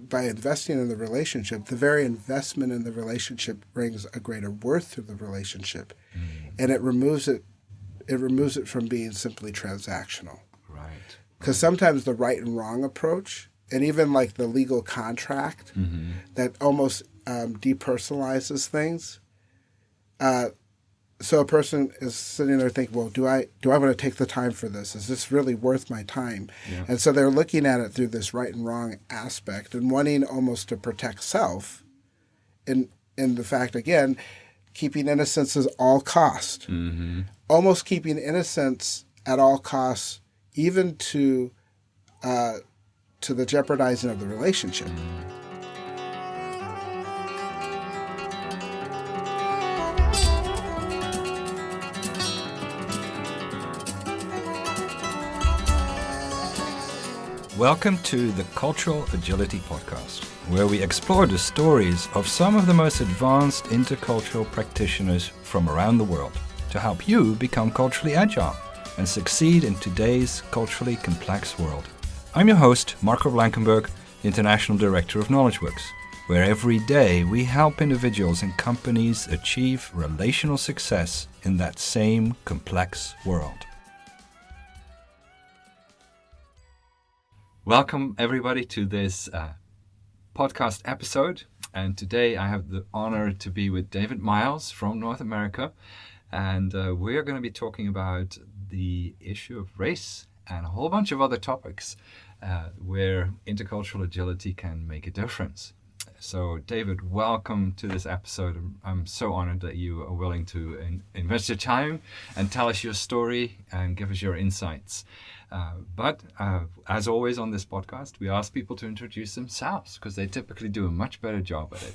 by investing in the relationship, the very investment in the relationship brings a greater worth to the relationship, and it removes it from being simply transactional. Right. Because sometimes the right and wrong approach, and even like the legal contract that almost depersonalizes things. So a person is sitting there thinking, well, do I want to take the time for this? Is this really worth my time? Yeah. And so they're looking at it through this right and wrong aspect and wanting almost to protect self in the fact, again, keeping innocence at all cost. Almost keeping innocence at all costs, even to the jeopardizing of the relationship. Welcome to the Cultural Agility Podcast, where we explore the stories of some of the most advanced intercultural practitioners from around the world to help you become culturally agile and succeed in today's culturally complex world. I'm your host, Marco Blankenberg, International Director of KnowledgeWorks, where every day we help individuals and companies achieve relational success in that same complex world. Welcome everybody to this podcast episode, and today I have the honor to be with David Myles from North America, and we're going to be talking about the issue of race and a whole bunch of other topics where intercultural agility can make a difference. So David, welcome to this episode. I'm so honored that you are willing to invest your time and tell us your story and give us your insights. But as always on this podcast, we ask people to introduce themselves because they typically do a much better job at it.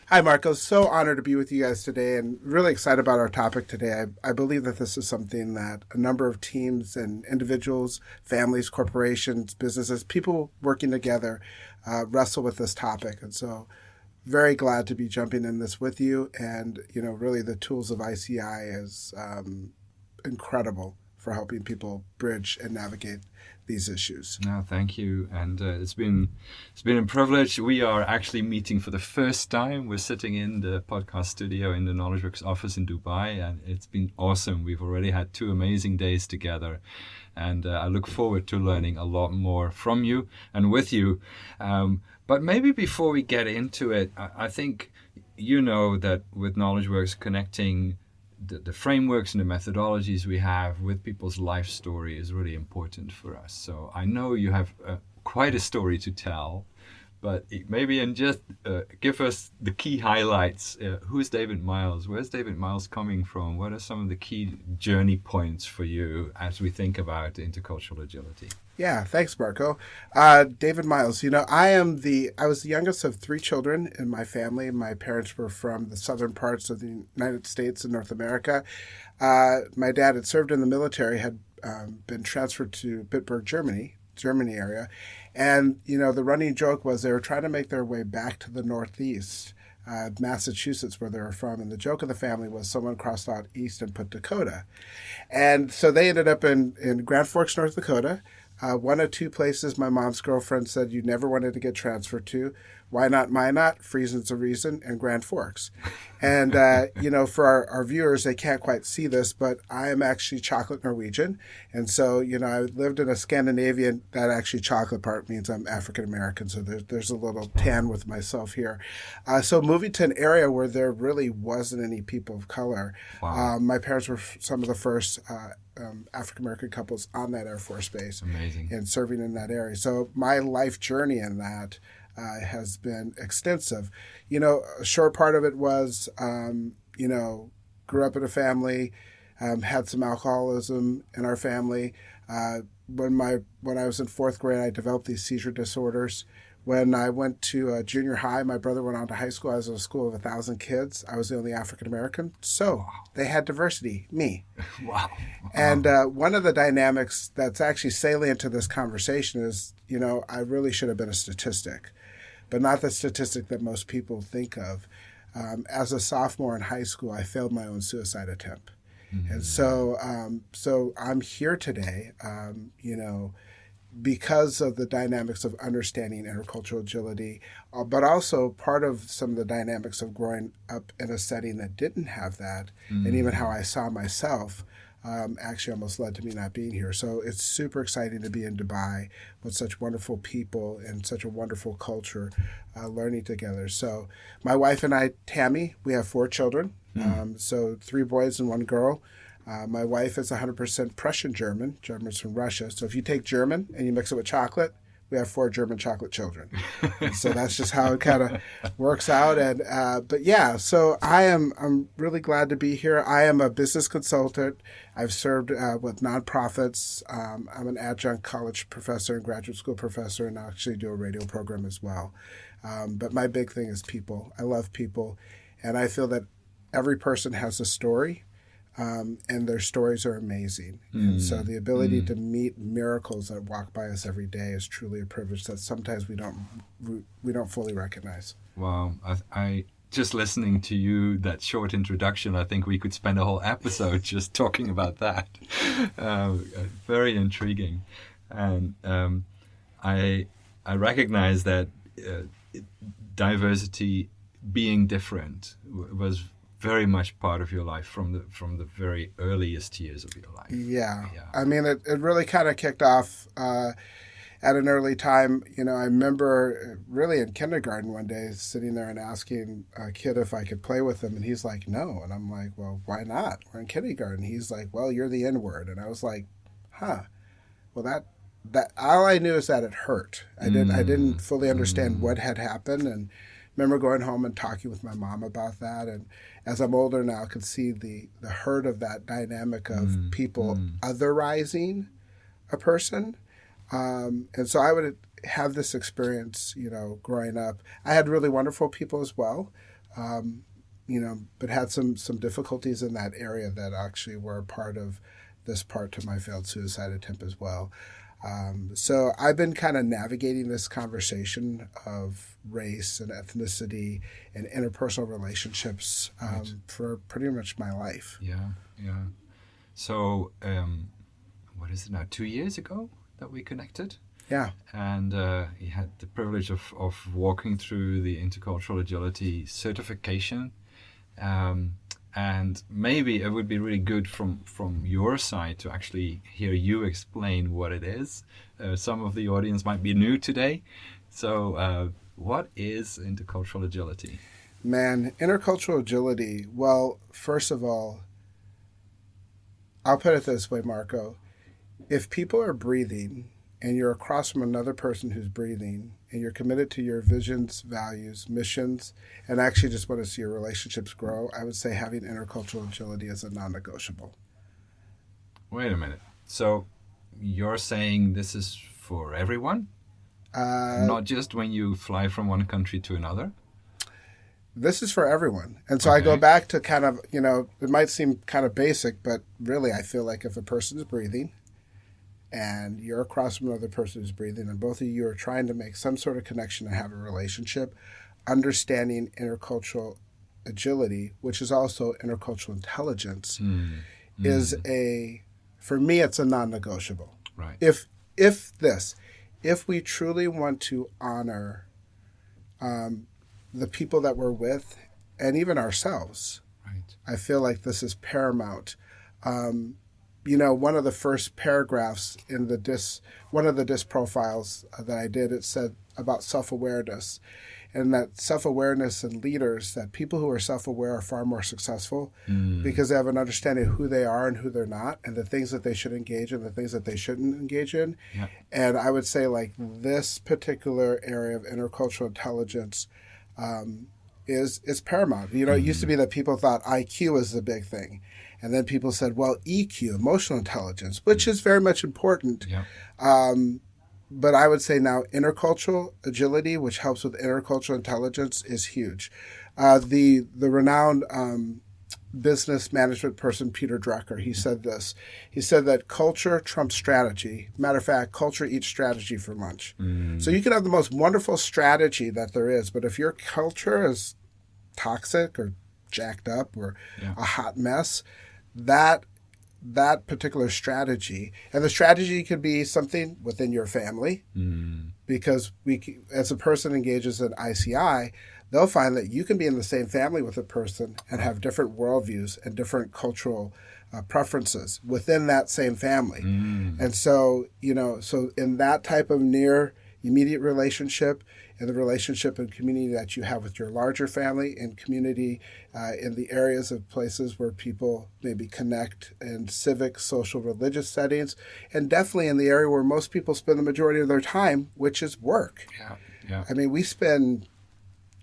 Hi, Marco. So honored to be with you guys today and really excited about our topic today. I believe that this is something that a number of teams and individuals, families, corporations, businesses, people working together wrestle with this topic. And so very glad to be jumping in this with you. And, really the tools of ICI is incredible for helping people bridge and navigate these issues. No, thank you. And it's been a privilege. We are actually meeting for the first time. We're sitting in the podcast studio in the KnowledgeWorks office in Dubai, and it's been awesome. We've already had 2 amazing days together, and I look forward to learning a lot more from you and with you. But maybe before we get into it, I think you know that with KnowledgeWorks, connecting the frameworks and the methodologies we have with people's life story is really important for us. So I know you have quite a story to tell, but maybe just give us the key highlights. Who's David Myles? Where's David Myles coming from? What are some of the key journey points for you as we think about intercultural agility? Yeah, thanks, Marco. David Myles, I was the youngest of 3 children in my family. My parents were from the southern parts of the United States and North America. My dad had served in the military, had been transferred to Bitburg, Germany area. And, the running joke was they were trying to make their way back to the Northeast, Massachusetts, where they were from. And the joke of the family was someone crossed out east and put Dakota. And so they ended up in Grand Forks, North Dakota. One of 2 places my mom's girlfriend said you never wanted to get transferred to. Why not, my not, Friesen's a reason, and Grand Forks. And, for our viewers, they can't quite see this, but I am actually chocolate Norwegian. And so, I lived in a Scandinavian, that actually chocolate part means I'm African-American. So there's a little tan with myself here. So moving to an area where there really wasn't any people of color. Wow. My parents were some of the first African-American couples on that Air Force base. Amazing. And serving in that area. So my life journey in that has been extensive. A short part of it was, grew up in a family, had some alcoholism in our family. When I was in 4th grade, I developed these seizure disorders. When I went to junior high, my brother went on to high school. I was in a school of 1,000 kids. I was the only African-American. So they had diversity, me. Wow. And one of the dynamics that's actually salient to this conversation is, I really should have been a statistic, but not the statistic that most people think of. As a sophomore in high school, I failed my own suicide attempt. Mm-hmm. And so I'm here today, because of the dynamics of understanding intercultural agility, but also part of some of the dynamics of growing up in a setting that didn't have that, and even how I saw myself, actually almost led to me not being here. So it's super exciting to be in Dubai with such wonderful people and such a wonderful culture learning together. So my wife and I, Tammy, we have 4 children, so 3 boys and 1 girl. My wife is 100% Prussian German. German's from Russia. So if you take German and you mix it with chocolate, we have 4 German chocolate children. And so that's just how it kind of works out. And but yeah, so I'm really glad to be here. I am a business consultant. I've served with nonprofits. I'm an adjunct college professor and graduate school professor, and I actually do a radio program as well. But my big thing is people. I love people, and I feel that every person has a story. And their stories are amazing. And so the ability to meet miracles that walk by us every day is truly a privilege that sometimes we don't fully recognize. Wow. I just listening to you, that short introduction, I think we could spend a whole episode just talking about that. Very intriguing. And I recognize that diversity, being different, was very much part of your life from the very earliest years of your life. Yeah. I mean, it really kind of kicked off at an early time. You know, I remember really in kindergarten one day sitting there and asking a kid if I could play with him, and he's like, no. And I'm like, well, why not? We're in kindergarten. He's like, well, you're the N-word. And I was like, huh. Well, that all I knew is that it hurt. I didn't fully understand what had happened, and remember going home and talking with my mom about that. And as I'm older now, I could see the hurt of that dynamic of people otherizing a person. And so I would have this experience, you know, growing up. I had really wonderful people as well, you know, but had some difficulties in that area that actually were part of this part to my failed suicide attempt as well. So I've been kind of navigating this conversation of race and ethnicity and interpersonal relationships for pretty much my life. Yeah. So, what is it now? 2 years ago that we connected? Yeah. And you had the privilege of walking through the Intercultural Agility certification. And maybe it would be really good from your side to actually hear you explain what it is. Some of the audience might be new today. So what is intercultural agility? Man, intercultural agility, well, first of all, I'll put it this way, Marco. If people are breathing and you're across from another person who's breathing and you're committed to your visions, values, missions, and actually just want to see your relationships grow, I would say having intercultural agility is a non-negotiable. Wait a minute. So you're saying this is for everyone? Not just when you fly from one country to another? This is for everyone. And so Okay. I go back to kind of, you know, it might seem kind of basic, but really I feel like if a person is breathing and you're across from another person who's breathing and both of you are trying to make some sort of connection and have a relationship, understanding intercultural agility, which is also intercultural intelligence, is for me, it's a non-negotiable. Right. If we truly want to honor the people that we're with and even ourselves, Right. I feel like this is paramount. You know, one of the first paragraphs in one of the DISC profiles that I did, it said about self-awareness, and that self-awareness and leaders, that people who are self-aware are far more successful because they have an understanding of who they are and who they're not, and the things that they should engage in, the things that they shouldn't engage in. Yeah. And I would say like this particular area of intercultural intelligence is paramount. You know, it used to be that people thought IQ was the big thing. And then people said, well, EQ, emotional intelligence, which is very much important. Yeah. But I would say now intercultural agility, which helps with intercultural intelligence, is huge. The renowned business management person, Peter Drucker, he said this. He said that culture trumps strategy. Matter of fact, culture eats strategy for lunch. So you can have the most wonderful strategy that there is, but if your culture is toxic or jacked up or a hot mess, that that particular strategy, and the strategy could be something within your family, because as a person engages in ICI, they'll find that you can be in the same family with a person and have different worldviews and different cultural preferences within that same family. And so, so in that type of near immediate relationship, and the relationship and community that you have with your larger family and community in the areas of places where people maybe connect in civic, social, religious settings, and definitely in the area where most people spend the majority of their time, which is work. Yeah. I mean, we spend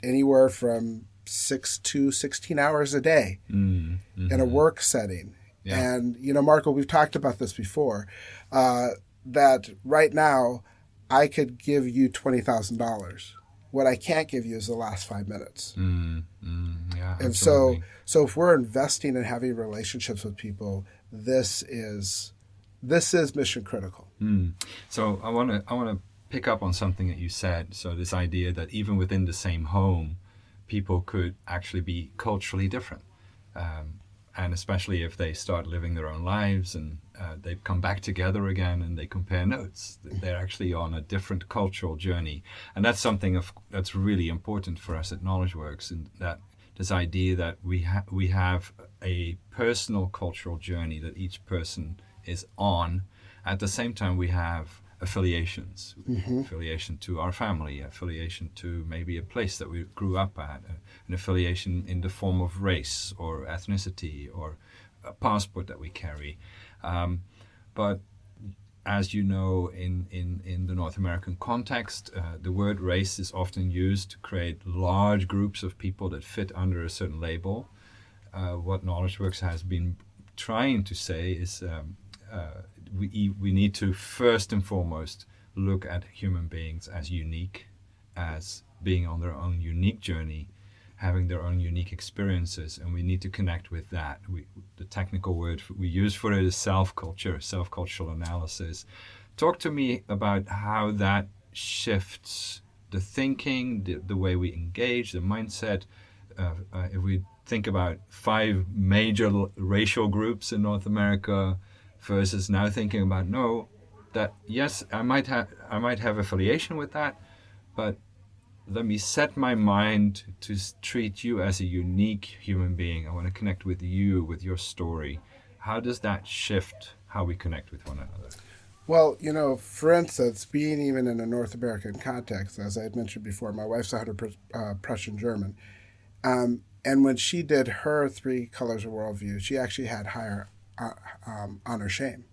anywhere from 6 to 16 hours a day in a work setting. Yeah. And, Marco, we've talked about this before, that right now I could give you $20,000. What I can't give you is the last 5 minutes. Yeah, and absolutely. so if we're investing in having relationships with people, this is mission critical. So I want to pick up on something that you said. So this idea that even within the same home, people could actually be culturally different. And especially if they start living their own lives and they come back together again and they compare notes, they're actually on a different cultural journey. And that's something that's really important for us at KnowledgeWorks, and that this idea that we have a personal cultural journey that each person is on. At the same time, we have affiliations, affiliation to our family, affiliation to maybe a place that we grew up at, an affiliation in the form of race or ethnicity or a passport that we carry. But as you know, in the North American context, the word race is often used to create large groups of people that fit under a certain label. What KnowledgeWorks has been trying to say is we need to first and foremost look at human beings as unique, as being on their own unique journey, having their own unique experiences, and we need to connect with that. The technical word we use for it is self-culture, self-cultural analysis. Talk to me about how that shifts the thinking, the way we engage, the mindset. If we think about 5 major racial groups in North America, versus now thinking about yes, I might have affiliation with that, but let me set my mind to treat you as a unique human being. I want to connect with you, with your story. How does that shift how we connect with one another? Well, for instance, being even in a North American context, as I had mentioned before, my wife's 100% Prussian German. And when she did her 3 colors of worldview, she actually had higher honor shame.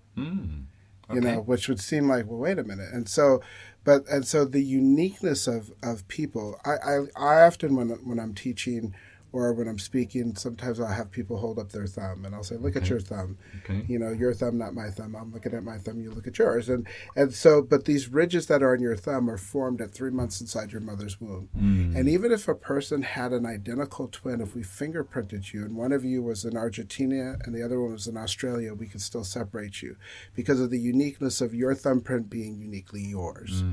Okay. Which would seem like, well, wait a minute. And so the uniqueness of people, I often when I'm teaching or when I'm speaking, sometimes I'll have people hold up their thumb and I'll say, look at your thumb. Okay. Your thumb, not my thumb. I'm looking at my thumb, you look at yours. And so, but these ridges that are on your thumb are formed at 3 months inside your mother's womb. And even if a person had an identical twin, if we fingerprinted you and one of you was in Argentina and the other one was in Australia, we could still separate you because of the uniqueness of your thumbprint being uniquely yours.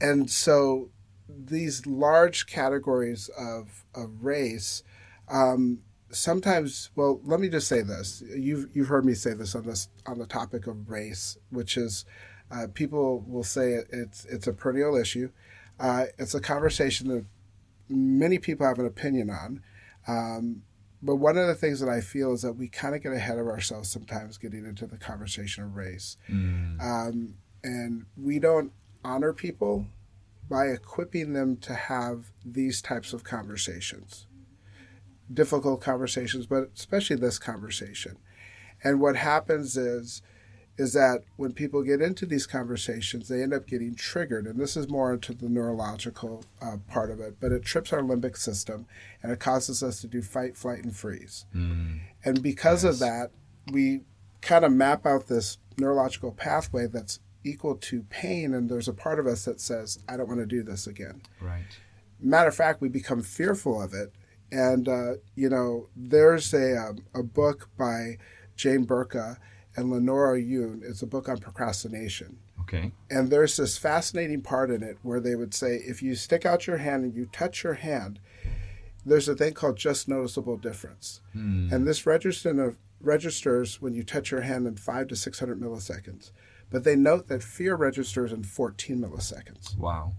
And so these large categories of race, sometimes, well, let me just say this. You've heard me say this on the topic of race, which is people will say it's a perennial issue. It's a conversation that many people have an opinion on. But one of the things that I feel is that we kind of get ahead of ourselves sometimes getting into the conversation of race. And we don't honor people by equipping them to have these types of conversations. Difficult conversations, but especially this conversation. And what happens is that when people get into these conversations, they end up getting triggered. And this is more into the neurological part of it, but it trips our limbic system and it causes us to do fight, flight, and freeze. And because of that, we kind of map out this neurological pathway that's equal to pain, and there's a part of us that says, I don't want to do this again. Right. Matter of fact, we become fearful of it. And, there's a book by Jane Burka and Lenora Yoon. It's a book on procrastination. Okay. And there's this fascinating part in it where they would say, if you stick out your hand and you touch your hand, there's a thing called just noticeable difference. And this registered registers when you touch your hand in 5 to 600 milliseconds, but they note that fear registers in 14 milliseconds. Wow.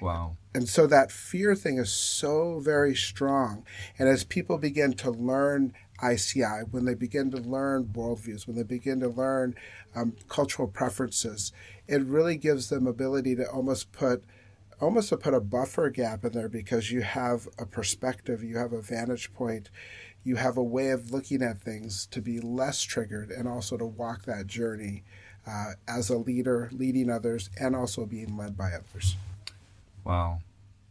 Wow. And so that fear thing is so very strong. And as people begin to learn ICI, when they begin to learn worldviews, when they begin to learn cultural preferences, it really gives them ability to almost to put a buffer gap in there, because you have a perspective, you have a vantage point, you have a way of looking at things to be less triggered, and also to walk that journey as a leader, leading others, and also being led by others. Wow.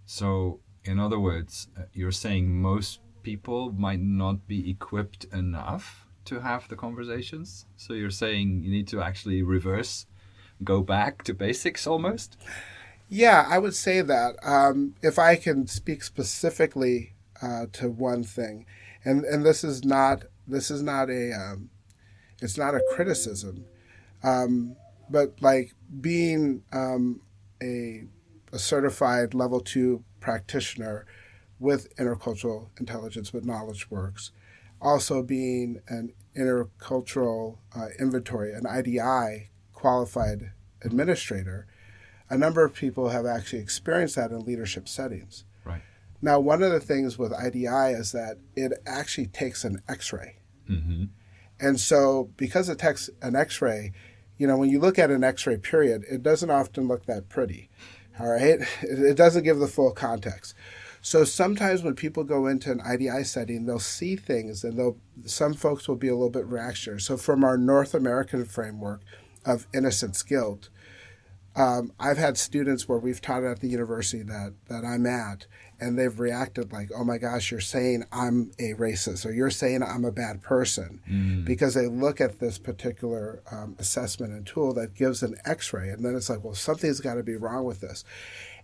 So, in other words, you're saying most people might not be equipped enough to have the conversations? So you're saying you need to actually reverse, go back to basics almost? Yeah, I would say that. If I can speak specifically to one thing, and this is not a it's not a criticism, but like being a certified level 2 practitioner with intercultural intelligence with Knowledge Works, also being an intercultural inventory, an IDI qualified administrator. A number of people have actually experienced that in leadership settings. Right. Now, one of the things with IDI is that it actually takes an X-ray. Mm-hmm. And so because it takes an X-ray, when you look at an X-ray period, it doesn't often look that pretty. All right? It doesn't give the full context. So sometimes when people go into an IDI setting, they'll see things, and some folks will be a little bit reactionary. So from our North American framework of innocence guilt, I've had students where we've taught at the university that I'm at, and they've reacted like, oh my gosh, you're saying I'm a racist, or you're saying I'm a bad person, because they look at this particular assessment and tool that gives an X-ray, and then it's like, well, something's got to be wrong with this.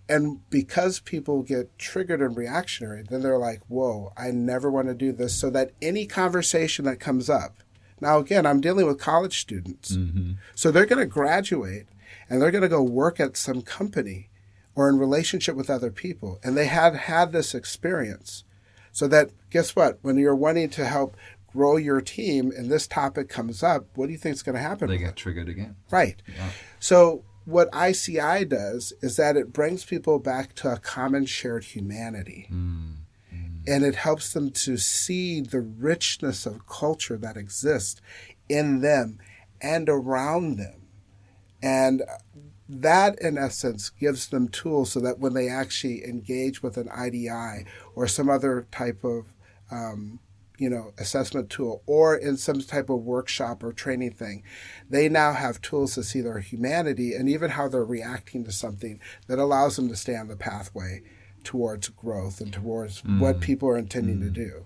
And because people get triggered and reactionary, then they're like, whoa, I never want to do this. So that any conversation that comes up, now again, I'm dealing with college students, so they're going to graduate, and they're going to go work at some company or in relationship with other people. And they had this experience. So that, guess what? When you're wanting to help grow your team and this topic comes up, what do you think is going to happen? They get triggered again. Right. Yeah. So what ICI does is that it brings people back to a common shared humanity. And it helps them to see the richness of culture that exists in them and around them. And that, in essence, gives them tools so that when they actually engage with an IDI or some other type of, assessment tool, or in some type of workshop or training thing, they now have tools to see their humanity and even how they're reacting to something that allows them to stay on the pathway towards growth and towards what people are intending to do.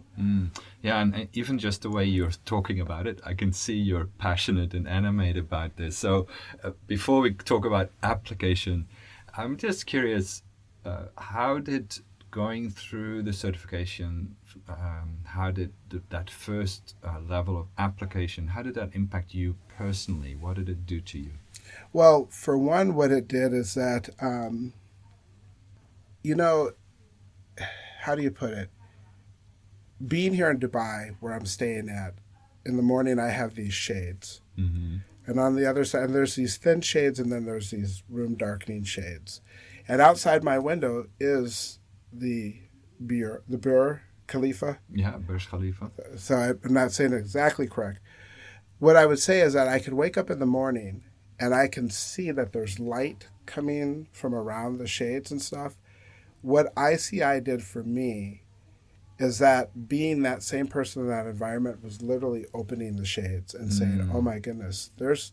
Yeah, and even just the way you're talking about it, I can see you're passionate and animated about this. So before we talk about application, I'm just curious, how did going through the certification, how did that first level of application, how did that impact you personally? What did it do to you? Well, for one, what it did is that, how do you put it? Being here in Dubai, where I'm staying at, in the morning I have these shades. And on the other side, there's these thin shades, and then there's these room darkening shades. And outside my window is the Burj Khalifa. Yeah, Burj Khalifa. So I'm not saying it exactly correct. What I would say is that I could wake up in the morning and I can see that there's light coming from around the shades and stuff. What ICI did for me is that being that same person in that environment was literally opening the shades and saying, oh my goodness, there's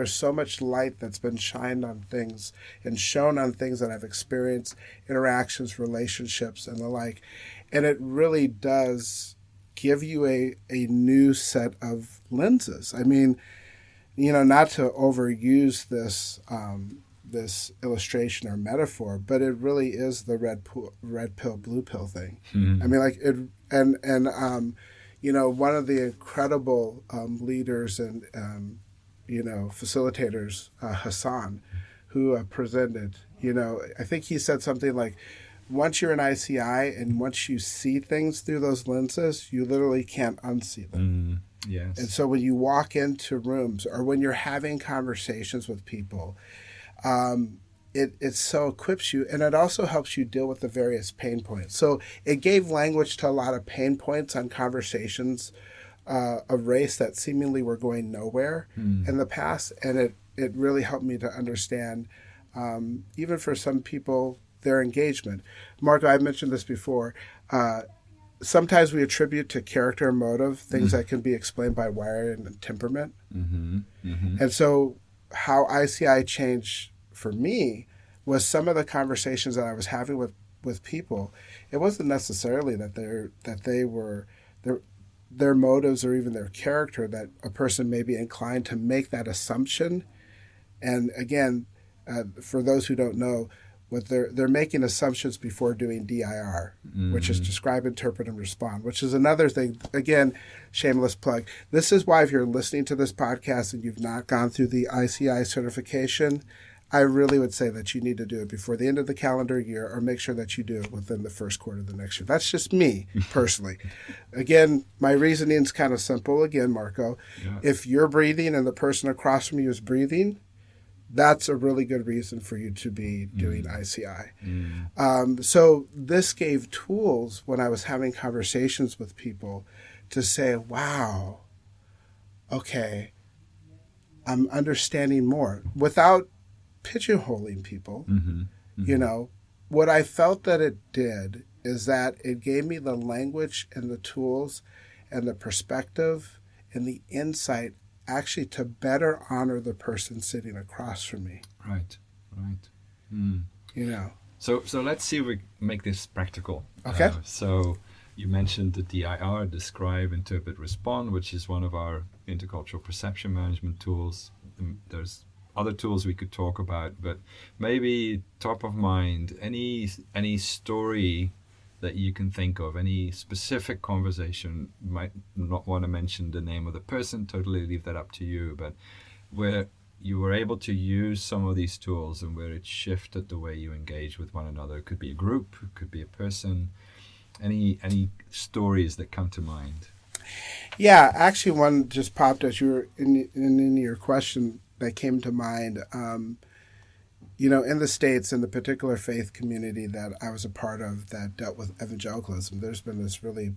so much light that's been shined on things and shown on things that I've experienced, interactions, relationships, and the like. And it really does give you a new set of lenses. I mean, not to overuse this this illustration or metaphor, but it really is the red pill, blue pill thing. I mean, like it, and one of the incredible leaders and facilitators, Hassan, who presented, I think he said something like, once you're in ICI and once you see things through those lenses, you literally can't unsee them. And Yes. so when you walk into rooms or when you're having conversations with people, it so equips you, and it also helps you deal with the various pain points. So it gave language to a lot of pain points on conversations of race that seemingly were going nowhere in the past, and it really helped me to understand, even for some people, their engagement. Marco, I mentioned this before. Sometimes we attribute to character and motive things that can be explained by wiring and temperament. And so how ICI changed for me was some of the conversations that I was having with people. It wasn't necessarily that they were their motives or even their character that a person may be inclined to make that assumption. And again, for those who don't know, what they're making assumptions before doing DIR, which is describe, interpret, and respond, which is another thing. Again, shameless plug. This is why if you're listening to this podcast and you've not gone through the ICI certification, I really would say that you need to do it before the end of the calendar year, or make sure that you do it within the first quarter of the next year. That's just me personally. Again, my reasoning is kind of simple. Again, Marco, if you're breathing and the person across from you is breathing, that's a really good reason for you to be doing ICI. So this gave tools when I was having conversations with people to say, wow, okay, I'm understanding more without pigeonholing people. You know, what I felt that it did is that it gave me the language and the tools and the perspective and the insight actually to better honor the person sitting across from me. Right. You know. So let's see if we make this practical. Okay. So you mentioned the DIR, describe, interpret, respond, which is one of our intercultural perception management tools. There's other tools we could talk about, but maybe top of mind, any story that you can think of, any specific conversation. Might not want to mention the name of the person, totally leave that up to you, but where you were able to use some of these tools and where it shifted the way you engage with one another. It could be a group, it could be a person. Any stories that come to mind? Yeah, actually one just popped as you were in your question that came to mind. You know, in the States, in the particular faith community that I was a part of that dealt with evangelicalism, there's been this really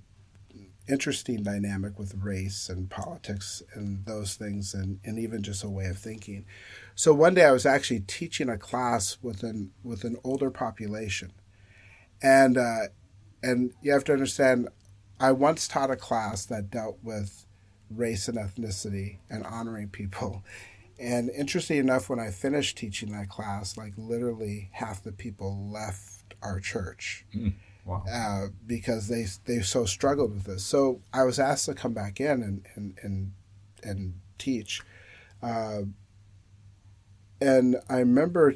interesting dynamic with race and politics and those things, and even just a way of thinking. So one day I was actually teaching a class with an older population. And you have to understand, I once taught a class that dealt with race and ethnicity and honoring people. And interesting enough, when I finished teaching that class, like literally half the people left our church. Wow. Because they so struggled with this. So I was asked to come back in and teach. And I remember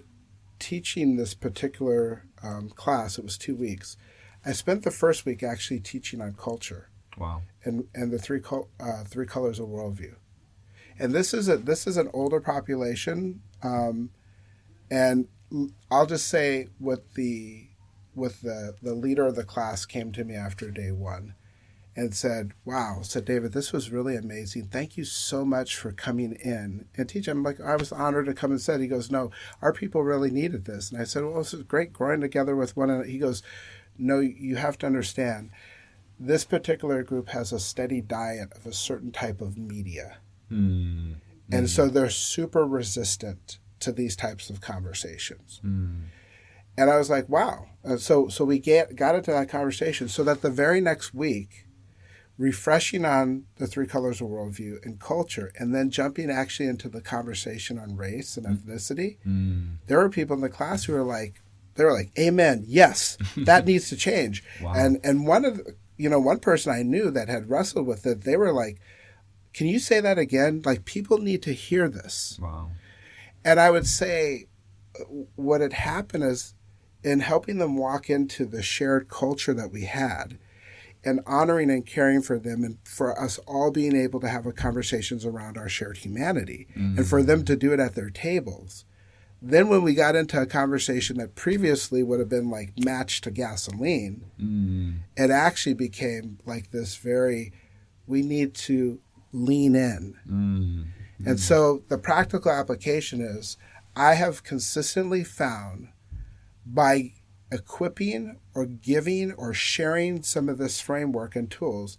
teaching this particular class. It was 2 weeks. I spent the first week actually teaching on culture. Wow. And the three colors of worldview. And this is an older population, and I'll just say what the leader of the class came to me after day one, and said, "Wow," said David, "this was really amazing. Thank you so much for coming in and teaching." I'm like, I was honored to come and said. He goes, "No, our people really needed this." And I said, "Well, this is great growing together with one another." He goes, "No, you have to understand. This particular group has a steady diet of a certain type of media." And so they're super resistant to these types of conversations. And I was like, wow. And so we got into that conversation so that the very next week, refreshing on the three colors of worldview and culture, and then jumping actually into the conversation on race and ethnicity, there were people in the class who were like, amen, yes, that needs to change. Wow. And one person I knew that had wrestled with it, they were like, "Can you say that again? Like, people need to hear this." Wow. And I would say what had happened is, in helping them walk into the shared culture that we had and honoring and caring for them, and for us all being able to have conversations around our shared humanity, and for them to do it at their tables. Then when we got into a conversation that previously would have been like match to gasoline, it actually became like this we need to lean in. And so the practical application is I have consistently found by equipping or giving or sharing some of this framework and tools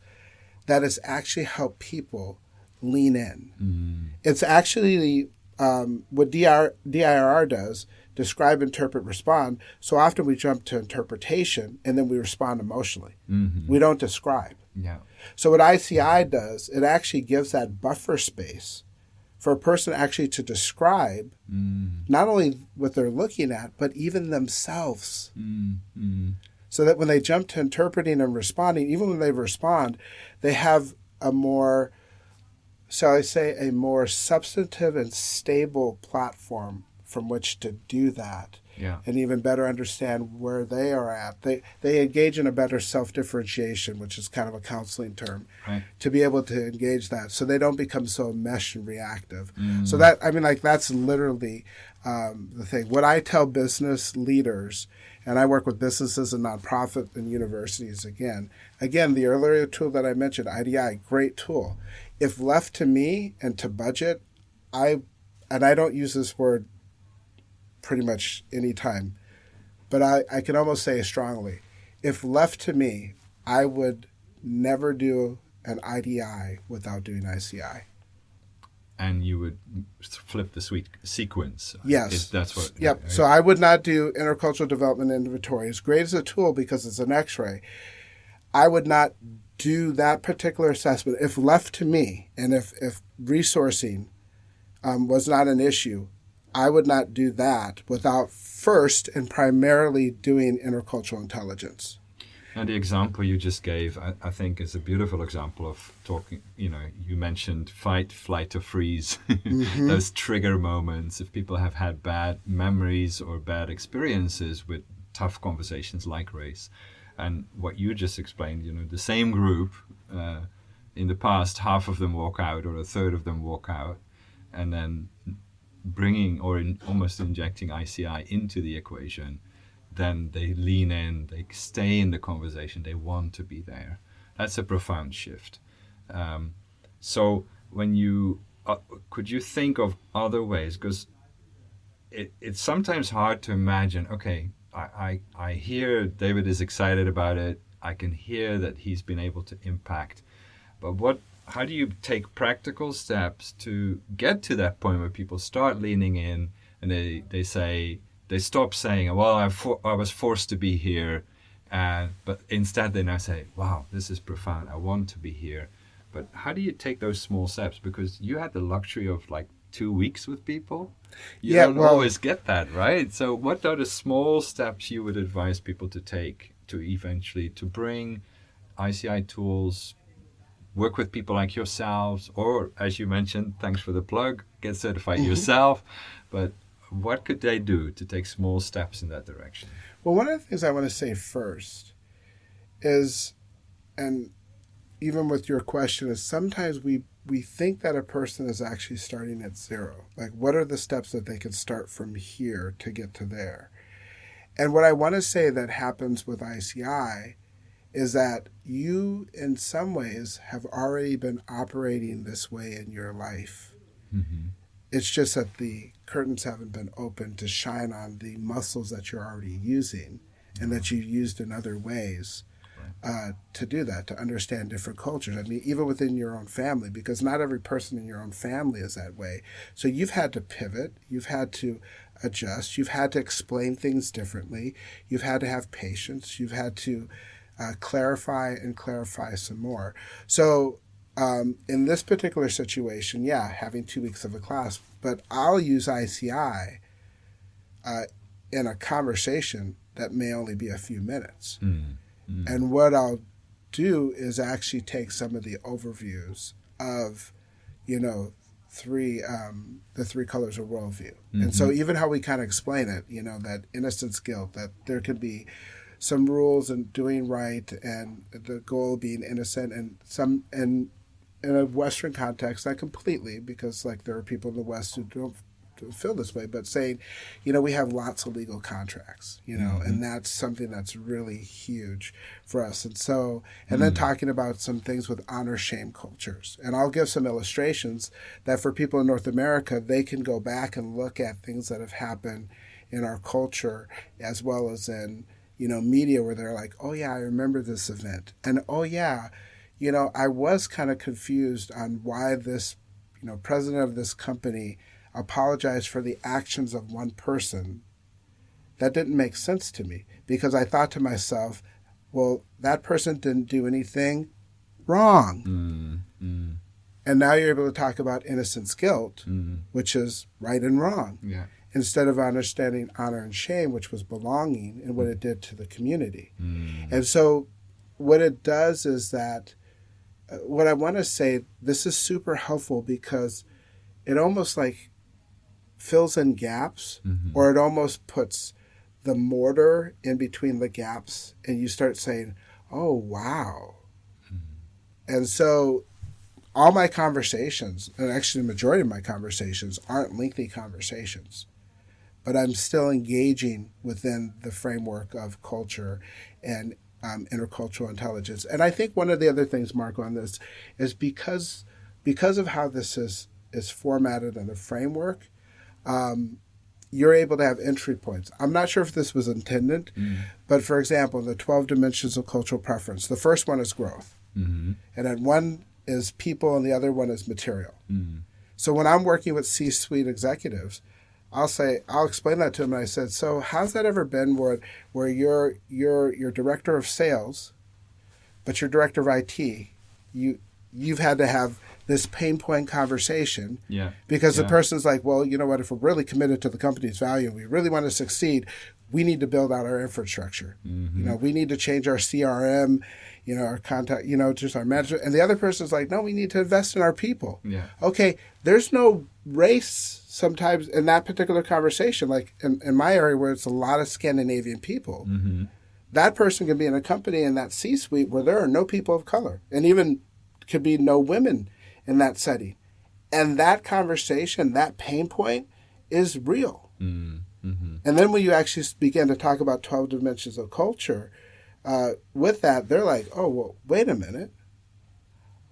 that has actually helped people lean in. It's actually what DIR does, describe, interpret, respond. So often we jump to interpretation and then we respond emotionally. We don't describe. Yeah. So what ICI does, it actually gives that buffer space for a person actually to describe not only what they're looking at, but even themselves. So that when they jump to interpreting and responding, even when they respond, they have a more, shall I say, a more substantive and stable platform from which to do that. Yeah. And even better understand where they are at. They engage in a better self-differentiation, which is kind of a counseling term, Right. to be able to engage that so they don't become so meshed and reactive. So that, I mean, like that's literally the thing. What I tell business leaders, and I work with businesses and nonprofit and universities again, the earlier tool that I mentioned, IDI, great tool. If left to me and to budget, I don't use this word pretty much any time, but I can almost say strongly, if left to me, I would never do an IDI without doing ICI. And you would flip the sequence. Yes. If that's what. Yep. Right? So I would not do intercultural development inventory. As great as a tool because it's an X-ray, I would not do that particular assessment if left to me, and if resourcing was not an issue. I would not do that without first and primarily doing intercultural intelligence. And the example you just gave, I think, is a beautiful example of talking. You know, you mentioned fight, flight, or freeze. Those trigger moments. If people have had bad memories or bad experiences with tough conversations like race, and what you just explained, you know, the same group in the past, half of them walk out or a third of them walk out, and then bringing or almost injecting ICI into the equation, then they lean in, they stay in the conversation, they want to be there. That's a profound shift. So when you, could you think of other ways? Because it's sometimes hard to imagine, okay, I hear David is excited about it, I can hear that he's been able to impact, but how do you take practical steps to get to that point where people start leaning in and they stop saying, well, I was forced to be here, but instead they now say, wow, this is profound, I want to be here. But how do you take those small steps? Because you had the luxury of like 2 weeks with people. You don't always get that, right? So what are the small steps you would advise people to take to eventually to bring ICI tools, work with people like yourselves, or as you mentioned, thanks for the plug, get certified yourself. But what could they do to take small steps in that direction? Well, one of the things I want to say first is, and even with your question, is sometimes we think that a person is actually starting at zero. Like, what are the steps that they can start from here to get to there? And what I want to say that happens with ICI is that you, in some ways, have already been operating this way in your life. It's just that the curtains haven't been open to shine on the muscles that you're already using and that you've used in other ways to do that, to understand different cultures. I mean, even within your own family, because not every person in your own family is that way. So you've had to pivot. You've had to adjust. You've had to explain things differently. You've had to have patience. You've had to clarify some more. So in this particular situation, having 2 weeks of a class, but I'll use ICI in a conversation that may only be a few minutes. And what I'll do is actually take some of the overviews of, the three colors of worldview. And so even how we kind of explain it, that innocence, guilt, that there could be some rules and doing right and the goal being innocent, and in a Western context, not completely, because like there are people in the West who don't feel this way, but saying, we have lots of legal contracts, and that's something that's really huge for us. And so, and then talking about some things with honor shame cultures. And I'll give some illustrations that for people in North America, they can go back and look at things that have happened in our culture as well as in, media where they're like, oh yeah, I remember this event. And oh yeah, I was kind of confused on why this, president of this company apologized for the actions of one person. That didn't make sense to me because I thought to myself, well, that person didn't do anything wrong. And now you're able to talk about innocence guilt, which is right and wrong. Yeah. Instead of understanding honor and shame, which was belonging and what it did to the community. And so what it does is that what I want to say, this is super helpful because it almost like fills in gaps or it almost puts the mortar in between the gaps and you start saying, oh, wow. And so all my conversations, and actually the majority of my conversations, aren't lengthy conversations, but I'm still engaging within the framework of culture and intercultural intelligence. And I think one of the other things, Marco, on this is because of how this is formatted in the framework, you're able to have entry points. I'm not sure if this was intended, but for example, the 12 dimensions of cultural preference, the first one is growth. And then one is people and the other one is material. So when I'm working with C-suite executives, I'll explain that to them. And I said, so how's that ever been where you're director of sales, but you're director of IT, you've had to have this pain point conversation because the person's like, well, you know what, if we're really committed to the company's value and we really want to succeed, we need to build out our infrastructure. We need to change our CRM, our contact, just our management. And the other person's like, no, we need to invest in our people. Okay, there's no race sometimes in that particular conversation, like in my area where it's a lot of Scandinavian people. That person can be in a company in that C-suite where there are no people of color and even could be no women in that setting. And that conversation, that pain point is real. And then when you actually begin to talk about 12 dimensions of culture, with that, they're like, oh, well, wait a minute.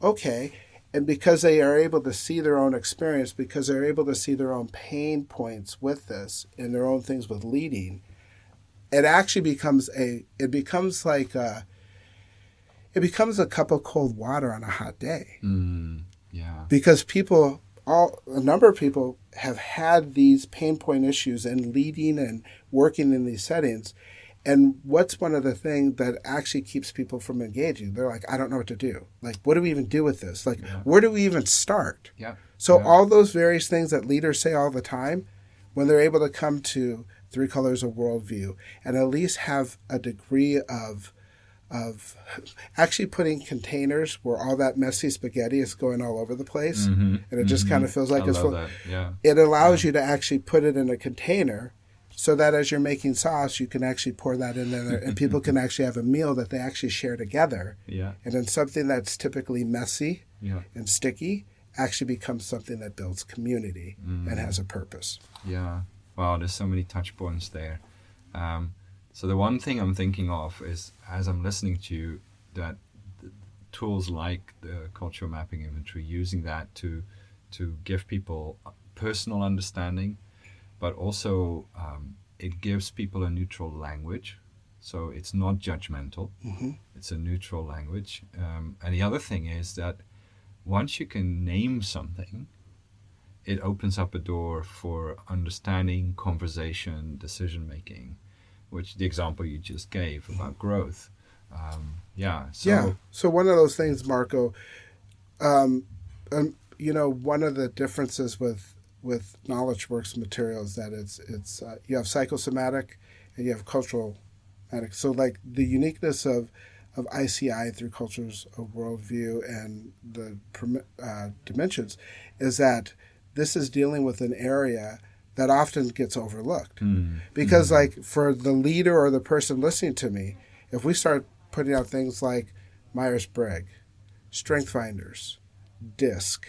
Okay. And because they are able to see their own experience, because they're able to see their own pain points with this and their own things with leading, it actually becomes a cup of cold water on a hot day. Because a number of people have had these pain point issues in leading and working in these settings. And what's one of the things that actually keeps people from engaging? They're like, I don't know what to do. Like, what do we even do with this? Like, where do we even start? So all those various things that leaders say all the time, when they're able to come to 3 colors of worldview and at least have a degree of actually putting containers where all that messy spaghetti is going all over the place, and it just kind of feels like it's full. It allows you to actually put it in a container so that as you're making sauce, you can actually pour that in there and people can actually have a meal that they actually share together. And then something that's typically messy and sticky actually becomes something that builds community and has a purpose. Wow, there's so many touch points there. So the one thing I'm thinking of is, as I'm listening to you, that tools like the cultural mapping inventory, using that to give people personal understanding, but also it gives people a neutral language. So it's not judgmental. It's a neutral language. And the other thing is that once you can name something, it opens up a door for understanding, conversation, decision-making, which the example you just gave about growth. So one of those things, Marco, one of the differences with KnowledgeWorks materials that it's you have psychosomatic and you have cultural. So like the uniqueness of ICI through cultures of worldview and the dimensions is that this is dealing with an area that often gets overlooked. Because like for the leader or the person listening to me, if we start putting out things like Myers-Briggs, Strength Finders, DISC,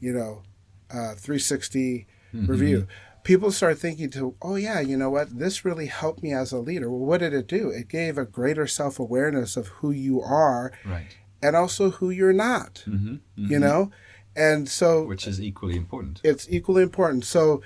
360 review, people start thinking to, oh yeah, you know what? This really helped me as a leader. Well, what did it do? It gave a greater self-awareness of who you are Right. and also who you're not, Mm-hmm. you Mm-hmm. know? And so Which is equally important. it's equally important. So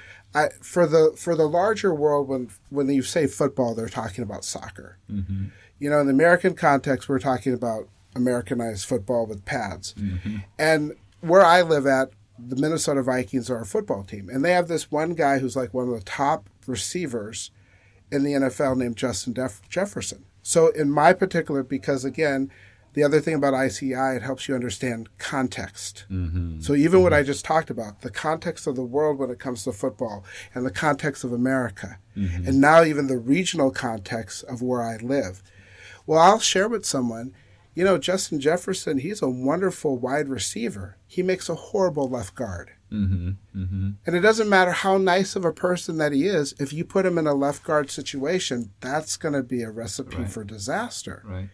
for the larger world, when you say football, they're talking about soccer. Mm-hmm. You know, in the American context, we're talking about Americanized football with pads. Mm-hmm. And where I live at, the Minnesota Vikings are a football team. And they have this one guy who's like one of the top receivers in the NFL named Justin Jefferson. So in my particular, because again, the other thing about ICI, it helps you understand context. Mm-hmm. So even what I just talked about, the context of the world when it comes to football and the context of America, Mm-hmm. and now even the regional context of where I live. Well, I'll share with someone, you know, Justin Jefferson, he's a wonderful wide receiver. He makes a horrible left guard. Mm-hmm. Mm-hmm. And it doesn't matter how nice of a person that he is, if you put him in a left guard situation, that's going to be a recipe Right. for disaster. Right.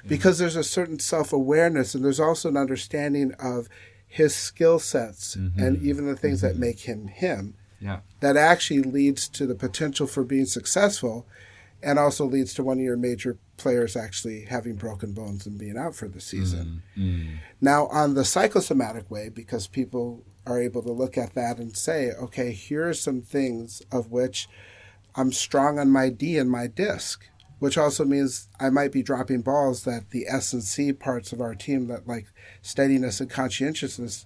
Because there's a certain self-awareness and there's also an understanding of his skill sets and even the things that make him him Yeah. that actually leads to the potential for being successful and also leads to one of your major players actually having broken bones and being out for the season. Mm-hmm. Now, on the psychosomatic way, because people are able to look at that and say, okay, here are some things of which I'm strong on my D and my disc, which also means I might be dropping balls that the S and C parts of our team, that like steadiness and conscientiousness,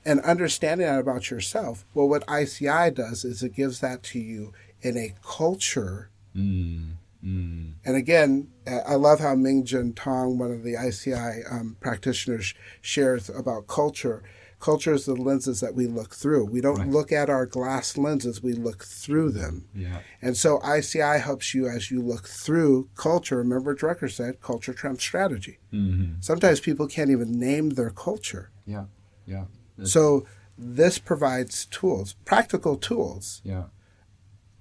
and understanding that about yourself. Well, what ICI does is it gives that to you in a culture. And again, I love how Mingjin Tong, one of the ICI practitioners, shares about culture. Culture is the lenses that we look through. We don't look at our glass lenses, we look through them. Yeah. And so ICI helps you as you look through culture. Remember Drucker said, culture trumps strategy. Mm-hmm. Sometimes people can't even name their culture. Yeah. Yeah. So this provides tools, practical tools. Yeah.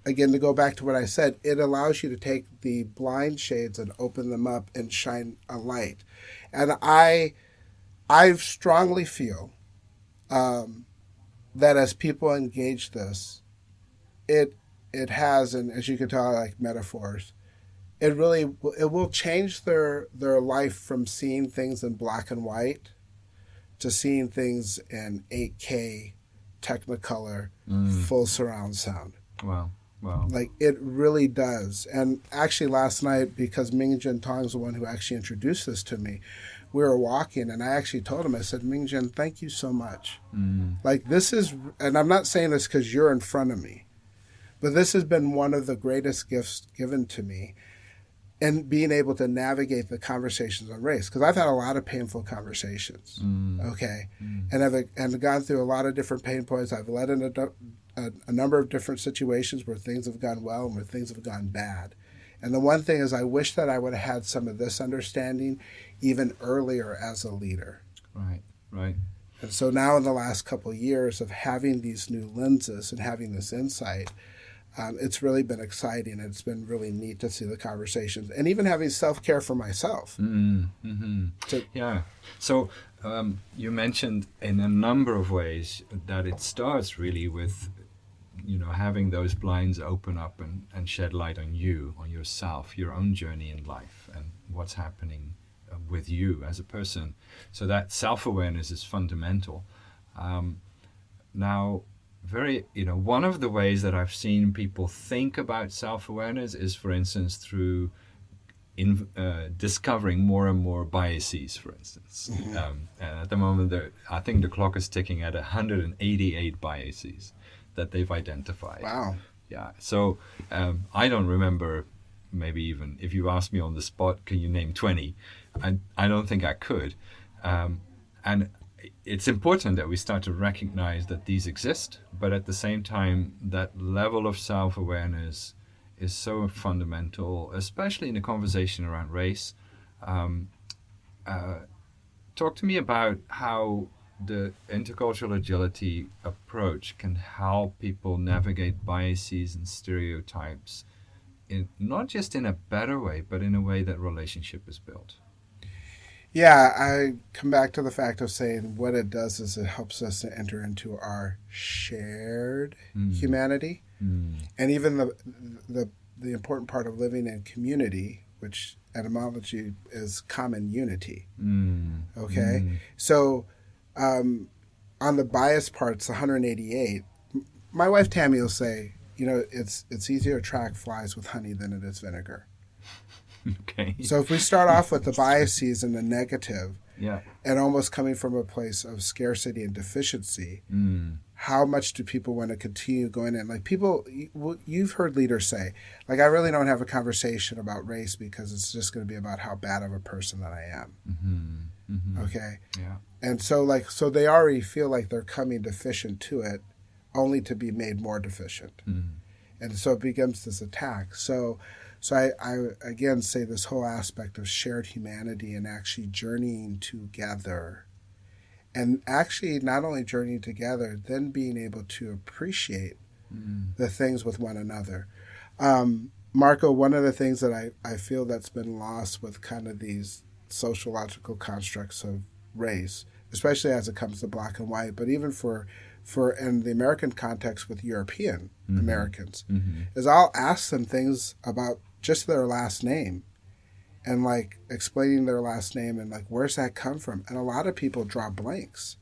Again, to go back to what I said, it allows you to take the blind shades and open them up and shine a light. And I strongly feel that as people engage this, it has, and as you can tell, I like metaphors. It will change their life from seeing things in black and white to seeing things in 8K, Technicolor, full surround sound. Wow. Wow. Like, it really does. And actually last night, because Mingjin Tong's the one who actually introduced this to me, we were walking, and I actually told him, I said, Mingjin, thank you so much. Like, this is, and I'm not saying this because you're in front of me, but this has been one of the greatest gifts given to me, and being able to navigate the conversations on race. Because I've had a lot of painful conversations, okay? And I've gone through a lot of different pain points. I've led in a number of different situations where things have gone well and where things have gone bad. And the one thing is, I wish that I would have had some of this understanding even earlier as a leader. Right. Right. And so now in the last couple of years of having these new lenses and having this insight, it's really been exciting. It's been really neat to see the conversations and even having self-care for myself. Yeah. So you mentioned in a number of ways that it starts really with, having those blinds open up and shed light on you, on yourself, your own journey in life and what's happening with you as a person. So that self-awareness is fundamental. Now, one of the ways that I've seen people think about self-awareness is, for instance, through discovering more and more biases, for instance. And at the moment, I think the clock is ticking at 188 biases that they've identified. Wow. Yeah. So I don't remember, maybe even if you asked me on the spot, can you name 20? I don't think I could. And it's important that we start to recognize that these exist, but at the same time, that level of self-awareness is so fundamental, especially in the conversation around race. Talk to me about how the intercultural agility approach can help people navigate biases and stereotypes, not just in a better way, but in a way that relationship is built. Yeah, I come back to the fact of saying what it does is it helps us to enter into our shared humanity. And even the important part of living in community, which etymology is common unity. Okay? So on the bias parts, 188, my wife Tammy will say, it's easier to track flies with honey than it is vinegar. Okay. So if we start off with the biases and the negative, Yeah. and almost coming from a place of scarcity and deficiency, how much do people want to continue going in? Like you've heard leaders say, like, I really don't have a conversation about race because it's just going to be about how bad of a person that I am. Okay? Yeah. And so they already feel like they're coming deficient to it only to be made more deficient. And so it becomes this attack. So I again say this whole aspect of shared humanity and actually journeying together. And actually not only journeying together, then being able to appreciate the things with one another. Marco, one of the things that I feel that's been lost with kind of these sociological constructs of race, especially as it comes to black and white, but even for in the American context with European Americans, is I'll ask them things about just their last name and like explaining their last name and like, where's that come from? And a lot of people draw blanks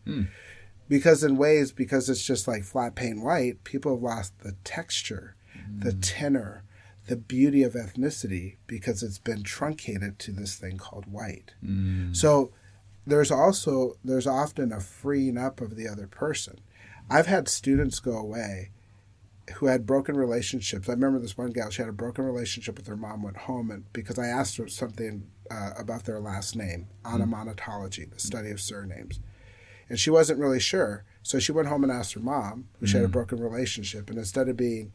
because it's just like flat paint white, people have lost the texture, the tenor, the beauty of ethnicity because it's been truncated to this thing called white. So there's often a freeing up of the other person. I've had students go away who had broken relationships. I remember this one gal, she had a broken relationship with her mom, went home, and because I asked her something about their last name, onomatology, the study of surnames. And she wasn't really sure. So she went home and asked her mom, who she had a broken relationship, and instead of being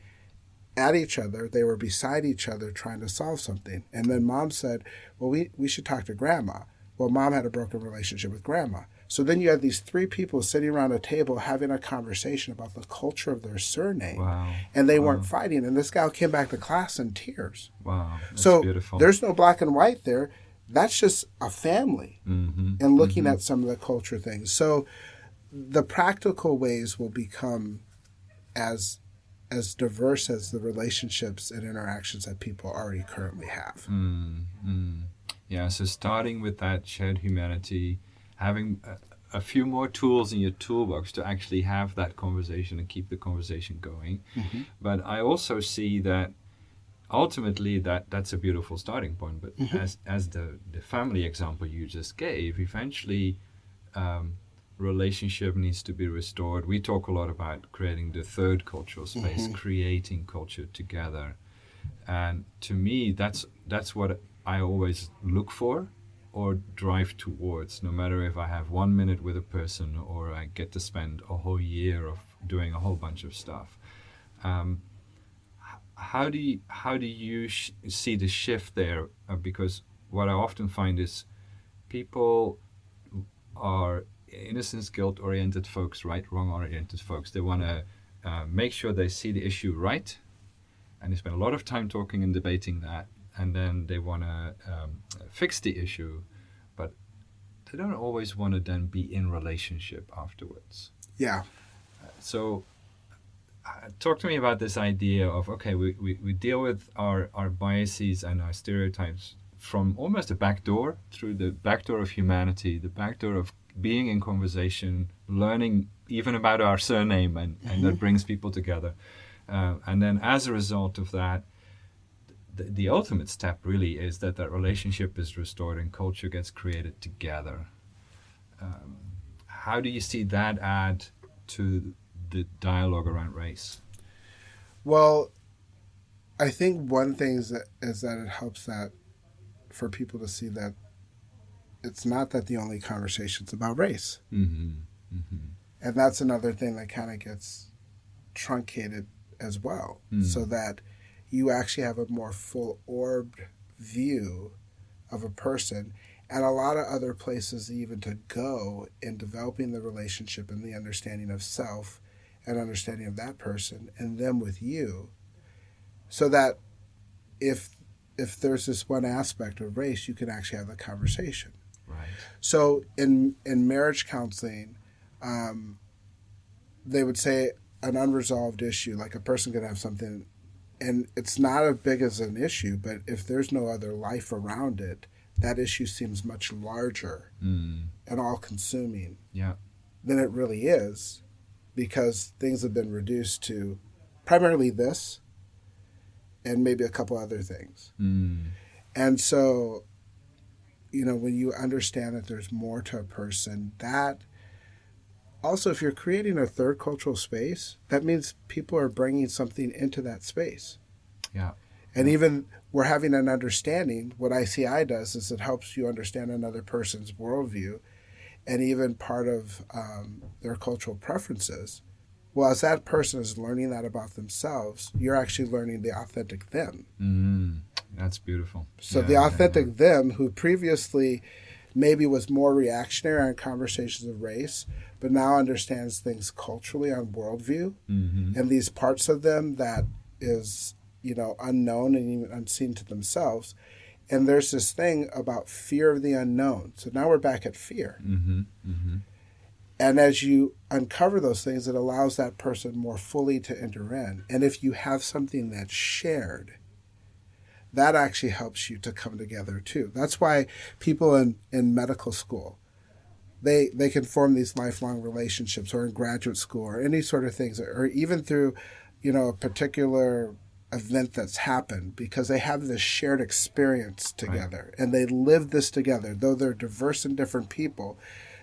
at each other, they were beside each other trying to solve something. And then mom said, well, we should talk to grandma. Well, mom had a broken relationship with grandma. So then you had these three people sitting around a table having a conversation about the culture of their surname. Wow. And they weren't fighting. And this gal came back to class in tears. Wow. That's so beautiful. There's no black and white there. That's just a family and looking at some of the culture things. So the practical ways will become as diverse as the relationships and interactions that people already currently have. Yeah, so starting with that shared humanity, having a few more tools in your toolbox to actually have that conversation and keep the conversation going. But I also see that ultimately that's a beautiful starting point. But as the family example you just gave, eventually relationship needs to be restored. We talk a lot about creating the third cultural space, creating culture together. And to me, that's what I always look for or drive towards, no matter if I have 1 minute with a person or I get to spend a whole year of doing a whole bunch of stuff. How do you see the shift there? Because what I often find is people are innocence, guilt-oriented folks, right, wrong-oriented folks. They want to make sure they see the issue right, and they spend a lot of time talking and debating that, and then they want to fix the issue, but they don't always want to then be in relationship afterwards. Yeah. So talk to me about this idea of, okay, we deal with our biases and our stereotypes from almost a back door, through the back door of humanity, the back door of being in conversation, learning even about our surname, and that brings people together. And then as a result of that, the ultimate step really is that relationship is restored and culture gets created together. How do you see that add to the dialogue around race? Well, I think one thing is that it helps that for people to see that it's not that the only conversation's about race. And that's another thing that kind of gets truncated as well, so that you actually have a more full-orbed view of a person, and a lot of other places even to go in developing the relationship and the understanding of self and understanding of that person and them with you, so that if there's this one aspect of race, you can actually have the conversation. Right. So in marriage counseling, they would say an unresolved issue, like a person could have something, and it's not as big as an issue, but if there's no other life around it, that issue seems much larger and all-consuming Yeah. than it really is, because things have been reduced to primarily this and maybe a couple other things. And so, when you understand that there's more to a person, that also, if you're creating a third cultural space, that means people are bringing something into that space. Yeah. And even we're having an understanding. What ICI does is it helps you understand another person's worldview and even part of their cultural preferences. Well, as that person is learning that about themselves, you're actually learning the authentic them. That's beautiful. So the authentic them, who previously maybe was more reactionary on conversations of race, but now understands things culturally on worldview, and these parts of them that is, unknown and even unseen to themselves. And there's this thing about fear of the unknown. So now we're back at fear. And as you uncover those things, it allows that person more fully to enter in. And if you have something that's shared, that actually helps you to come together too. That's why people in medical school, they can form these lifelong relationships, or in graduate school, or any sort of things, or even through, a particular event that's happened, because they have this shared experience together, and they live this together. Though they're diverse and different people,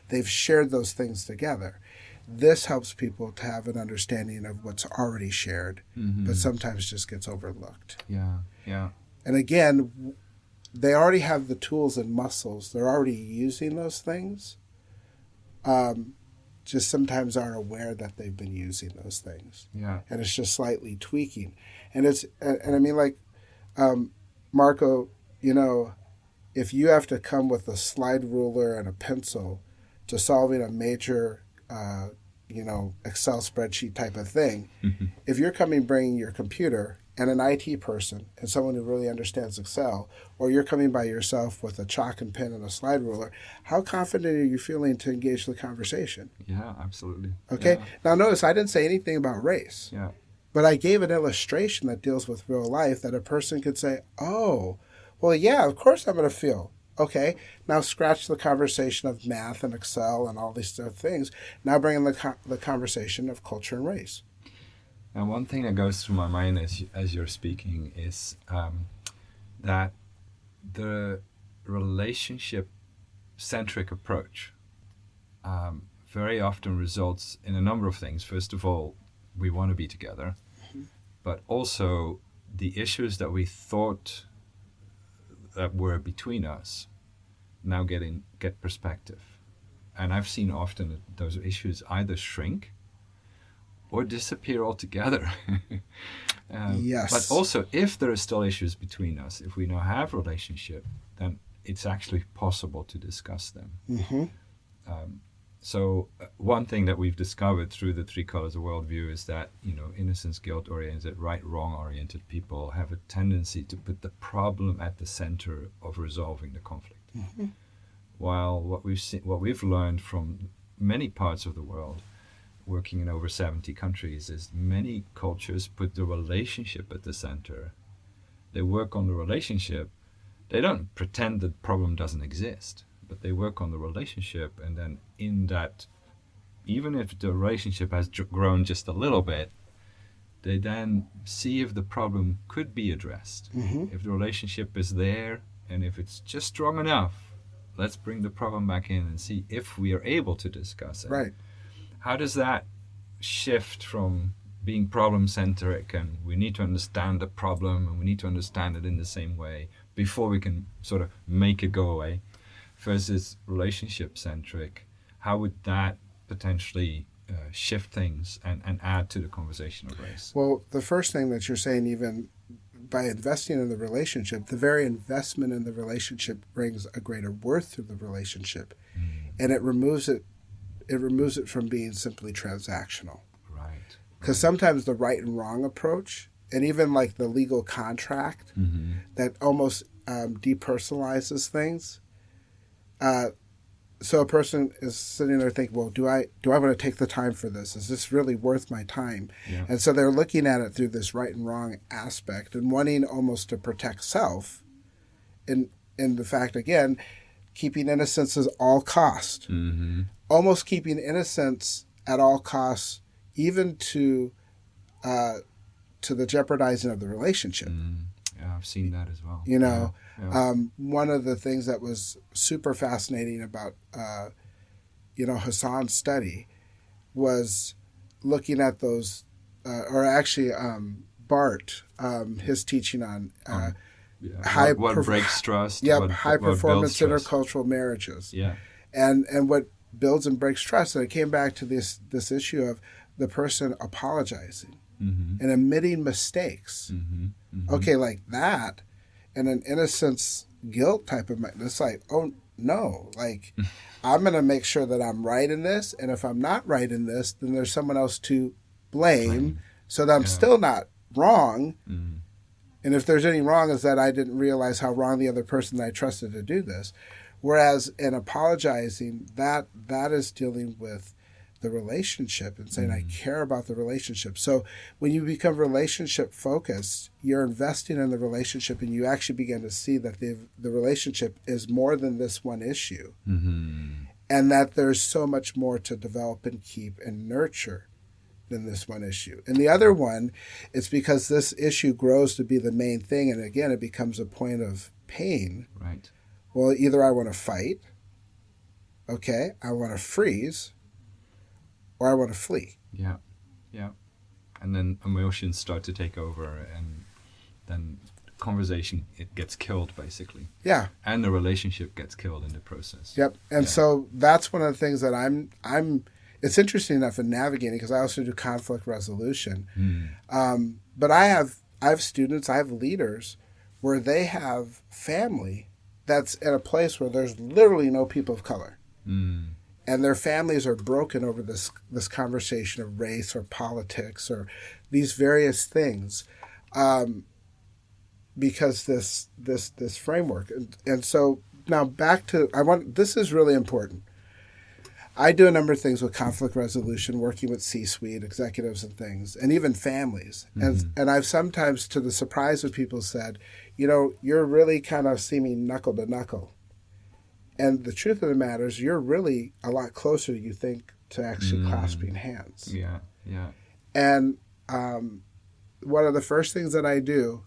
they've shared those things together. This helps people to have an understanding of what's already shared, but sometimes just gets overlooked. Yeah. And again, they already have the tools and muscles. They're already using those things. Just sometimes aren't aware that they've been using those things. Yeah. And it's just slightly tweaking. And I mean, like, Marco, if you have to come with a slide ruler and a pencil to solving a major, Excel spreadsheet type of thing, if you're bringing your computer and an IT person and someone who really understands Excel, or you're coming by yourself with a chalk and pen and a slide ruler, how confident are you feeling to engage the conversation? Yeah, absolutely. Okay. Yeah. Now notice I didn't say anything about race. Yeah. But I gave an illustration that deals with real life that a person could say, oh, well, yeah, of course I'm going to feel. Okay, now scratch the conversation of math and Excel and all these other things. Now bring in the conversation of culture and race. And one thing that goes through my mind as you're speaking is that the relationship-centric approach very often results in a number of things. First of all, we want to be together, but also the issues that we thought that were between us now get perspective. And I've seen often that those issues either shrink or disappear altogether. Yes. But also, if there are still issues between us, if we now have a relationship, then it's actually possible to discuss them. So one thing that we've discovered through the three colors of worldview is that, innocence, guilt-oriented, right-wrong-oriented people have a tendency to put the problem at the center of resolving the conflict. While what we've learned from many parts of the world, working in over 70 countries, is many cultures put the relationship at the center. They work on the relationship. They don't pretend the problem doesn't exist, but they work on the relationship, and then in that, even if the relationship has grown just a little bit, they then see if the problem could be addressed. If the relationship is there, and if it's just strong enough, let's bring the problem back in and see if we are able to discuss it. Right. How does that shift from being problem-centric and we need to understand the problem and we need to understand it in the same way before we can sort of make it go away, versus relationship-centric? How would that potentially shift things and add to the conversation of race? Well, the first thing that you're saying, even by investing in the relationship, the very investment in the relationship brings a greater worth to the relationship, and it removes it from being simply transactional. Right. Because sometimes the right and wrong approach, and even like the legal contract that almost depersonalizes things, so a person is sitting there thinking, well, do I want to take the time for this? Is this really worth my time? Yeah. And so they're looking at it through this right and wrong aspect and wanting almost to protect self in the fact, again, keeping innocence at all cost. Mm-hmm. Almost keeping innocence at all costs, even to the jeopardizing of the relationship. Yeah, I've seen that as well. You know, Yeah. one of the things that was super fascinating about, Hassan's study was looking at those, or actually Bart, his teaching on Yeah. What breaks trust? Yep, high what performance builds trust? intercultural marriages. Yeah. And what builds and breaks trust. And it came back to this issue of the person apologizing Mm-hmm. and admitting mistakes. Mm-hmm. Mm-hmm. Okay, like that, and an innocence guilt type of, it's like, oh no, like I'm going to make sure that I'm right in this, and if I'm not right in this, then there's someone else to blame so that I'm still not wrong. Mm-hmm. And if there's any wrong, is that I didn't realize how wrong the other person that I trusted to do this. Whereas in apologizing, that is dealing with the relationship and saying, I care about the relationship. So when you become relationship focused, you're investing in the relationship, and you actually begin to see that the relationship is more than this one issue. Mm-hmm. And that there's so much more to develop and keep and nurture than this one issue. And the other one, it's because this issue grows to be the main thing, and again, it becomes a point of pain. Right. Well, either I want to fight, okay, I want to freeze, or I want to flee. Yeah. Yeah. And then emotions start to take over, and then conversation, it gets killed basically. Yeah. And the relationship gets killed in the process. Yep. And so that's one of the things that I'm it's interesting enough in navigating, because I also do conflict resolution. But I have students, I have leaders where they have family that's in a place where there's literally no people of color. And their families are broken over this conversation of race or politics or these various things, because this framework. And so now back to, this is really important. I do a number of things with conflict resolution, working with C-suite executives and things, and even families. And I've sometimes, to the surprise of people, said, you're really kind of seeming knuckle to knuckle. And the truth of the matter is, you're really a lot closer than you think to actually clasping hands. Yeah, yeah. And one of the first things that I do,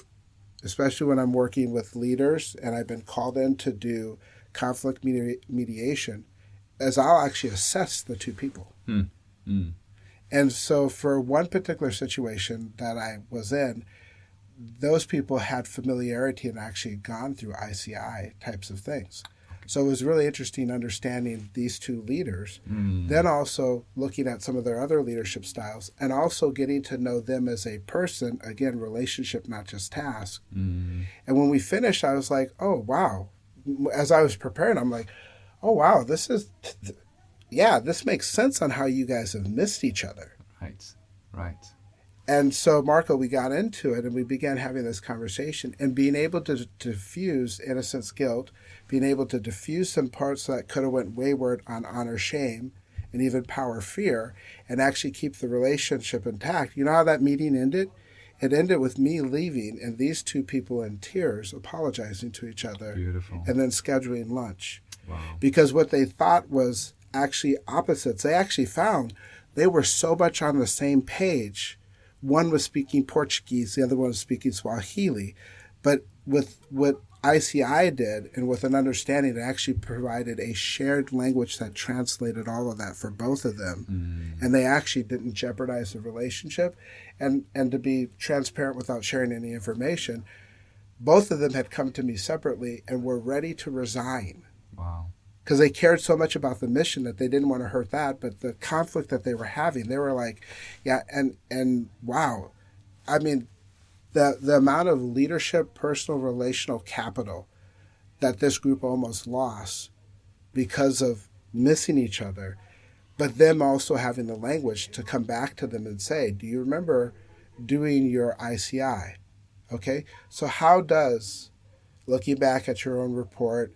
especially when I'm working with leaders and I've been called in to do conflict mediation, is I'll actually assess the two people. And so for one particular situation that I was in, those people had familiarity and actually gone through ICI types of things. So it was really interesting understanding these two leaders, then also looking at some of their other leadership styles, and also getting to know them as a person, again, relationship, not just task. And when we finished, I was like, oh, wow. As I was preparing, I'm like, oh, wow, this makes sense on how you guys have missed each other. Right. And so, Marco, we got into it and we began having this conversation and being able to diffuse innocence, guilt, being able to diffuse some parts that could have went wayward on honor, shame, and even power, fear, and actually keep the relationship intact. You know how that meeting ended? It ended with me leaving and these two people in tears apologizing to each other. Beautiful. And then scheduling lunch. Wow. Because what they thought was actually opposites. They actually found they were so much on the same page. One was speaking Portuguese, the other one was speaking Swahili. But with what ICI did, and with an understanding, it actually provided a shared language that translated all of that for both of them. And they actually didn't jeopardize the relationship. And to be transparent without sharing any information, both of them had come to me separately and were ready to resign. Wow. Because they cared so much about the mission that they didn't want to hurt that, but the conflict that they were having, they were like, yeah, and wow. I mean, the amount of leadership, personal, relational capital that this group almost lost because of missing each other, but them also having the language to come back to them and say, do you remember doing your ICI? Okay, so how does, looking back at your own report,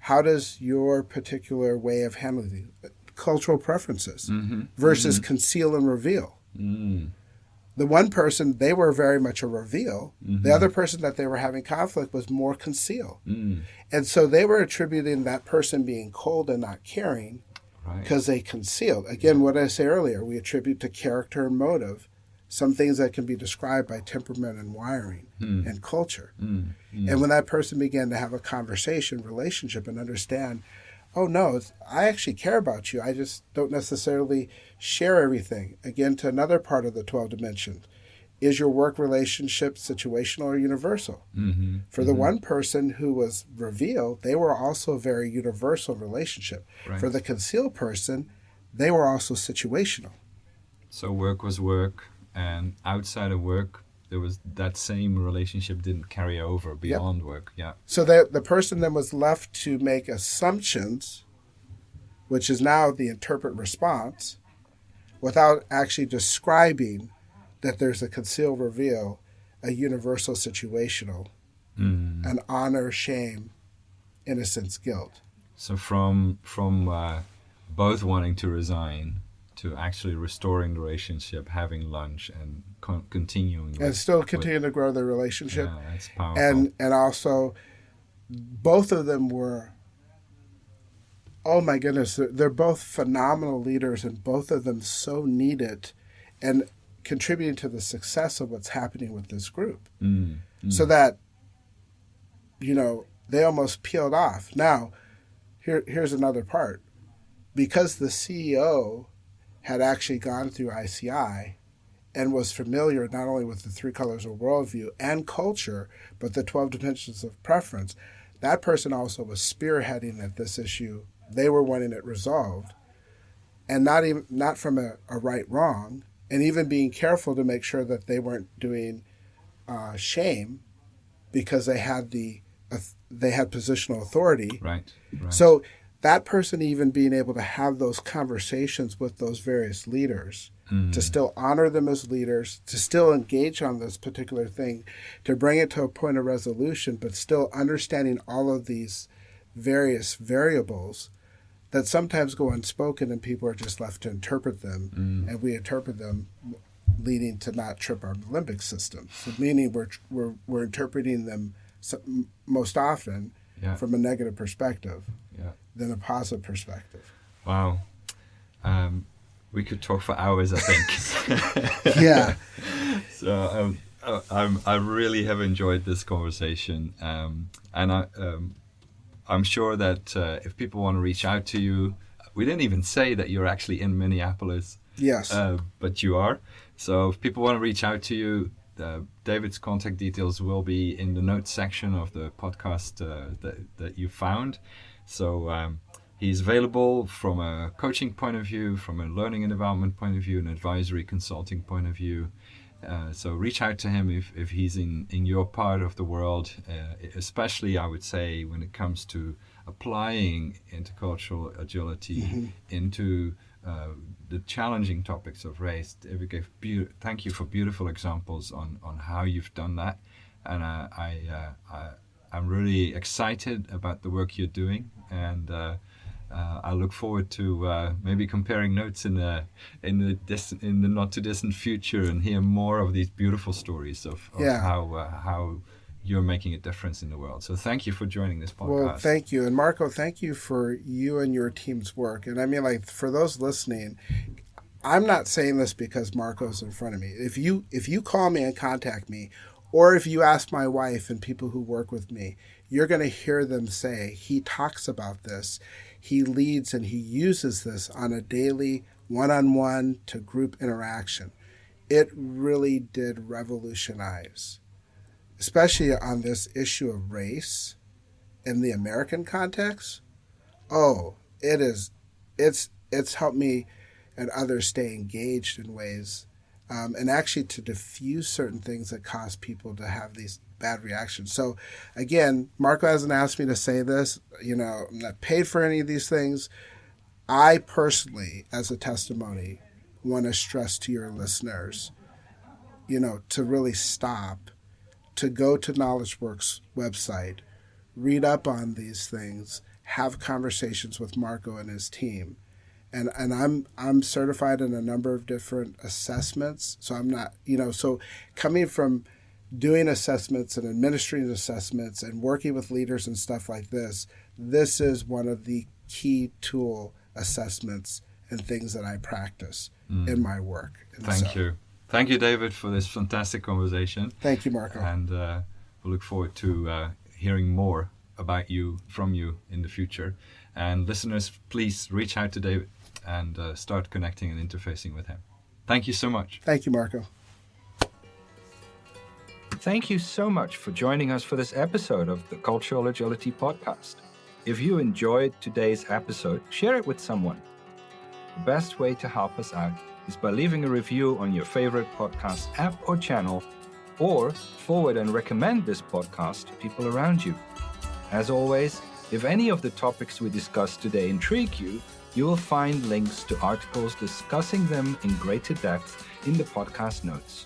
how does your particular way of handling cultural preferences Mm-hmm. versus Mm-hmm. conceal and reveal? Mm. The one person, they were very much a reveal. Mm-hmm. The other person that they were having conflict was more conceal. Mm. And so they were attributing that person being cold and not caring Right. because they concealed. Again, what I say earlier, we attribute to character and motive some things that can be described by temperament and wiring and culture. And when that person began to have a conversation, relationship, and understand, oh no, I actually care about you. I just don't necessarily share everything. Again, to another part of the 12 dimensions. Is your work relationship situational or universal? Mm-hmm. For the one person who was revealed, they were also a very universal relationship. Right. For the concealed person, they were also situational. So work was work, and outside of work, there was that same relationship didn't carry over beyond work. Yeah. So the person then was left to make assumptions, which is now the interpret response, without actually describing that there's a conceal reveal, a universal situational, an honor, shame, innocence, guilt. So from both wanting to resign to actually restoring the relationship, having lunch, and continuing. And still continue to grow the relationship. Yeah, that's powerful. And also, both of them were, oh my goodness, they're both phenomenal leaders, and both of them so needed and contributing to the success of what's happening with this group. So that, they almost peeled off. Now, here's another part. Because the CEO had actually gone through ICI and was familiar not only with the 3 colors of worldview and culture, but the 12 dimensions of preference, that person also was spearheading at this issue. They were wanting it resolved, and not from a right wrong, and even being careful to make sure that they weren't doing shame, because they had positional authority. Right. So that person even being able to have those conversations with those various leaders, to still honor them as leaders, to still engage on this particular thing, to bring it to a point of resolution, but still understanding all of these various variables that sometimes go unspoken and people are just left to interpret them, and we interpret them leading to not trip our limbic system. So meaning we're interpreting them most often from a negative perspective than a positive perspective. Wow. We could talk for hours, I think. Yeah. So I really have enjoyed this conversation, and I'm sure that if people want to reach out to you, we didn't even say that you're actually in Minneapolis. Yes. But you are. So if people want to reach out to you, David's contact details will be in the notes section of the podcast that you found. So he's available from a coaching point of view, from a learning and development point of view, an advisory consulting point of view. So reach out to him if he's in your part of the world, especially I would say when it comes to applying intercultural agility into the challenging topics of race. David gave thank you for beautiful examples on how you've done that, and I'm really excited about the work you're doing, and I look forward to maybe comparing notes in the not too distant future and hear more of these beautiful stories of how you're making a difference in the world. So thank you for joining this podcast. Well, thank you. And Marco, thank you for you and your team's work. And I mean, like, for those listening, I'm not saying this because Marco's in front of me. If you call me and contact me, or if you ask my wife and people who work with me, you're going to hear them say, he talks about this, he leads and he uses this on a daily one-on-one to group interaction. It really did revolutionize, especially on this issue of race in the American context. Oh, it's helped me and others stay engaged in ways, and actually to diffuse certain things that cause people to have these bad reactions. So again, Marco hasn't asked me to say this, I'm not paid for any of these things. I personally, as a testimony, want to stress to your listeners, to really stop, to go to KnowledgeWorks website, read up on these things, have conversations with Marco and his team. And I'm certified in a number of different assessments. So I'm not, so coming from doing assessments and administering assessments and working with leaders and stuff like this is one of the key tool assessments and things that I practice in my work. And Thank you. Thank you, David, for this fantastic conversation. Thank you, Marco. And we'll look forward to hearing more about you, from you in the future. And listeners, please reach out to David and start connecting and interfacing with him. Thank you so much. Thank you, Marco. Thank you so much for joining us for this episode of the Cultural Agility Podcast. If you enjoyed today's episode, share it with someone. The best way to help us out is by leaving a review on your favorite podcast app or channel, or forward and recommend this podcast to people around you. As always, if any of the topics we discussed today intrigue you, you will find links to articles discussing them in greater depth in the podcast notes.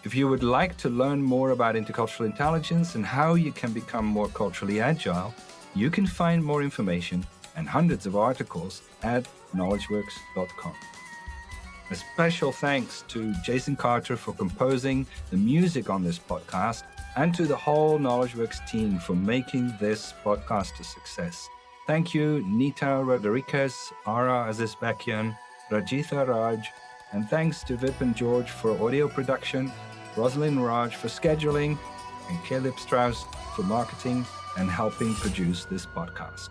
If you would like to learn more about intercultural intelligence and how you can become more culturally agile, you can find more information and hundreds of articles at knowledgeworks.com. A special thanks to Jason Carter for composing the music on this podcast, and to the whole KnowledgeWorks team for making this podcast a success. Thank you, Nita Rodriguez, Ara Azizbekian, Rajitha Raj, and thanks to Vip and George for audio production, Rosalind Raj for scheduling, and Caleb Strauss for marketing and helping produce this podcast.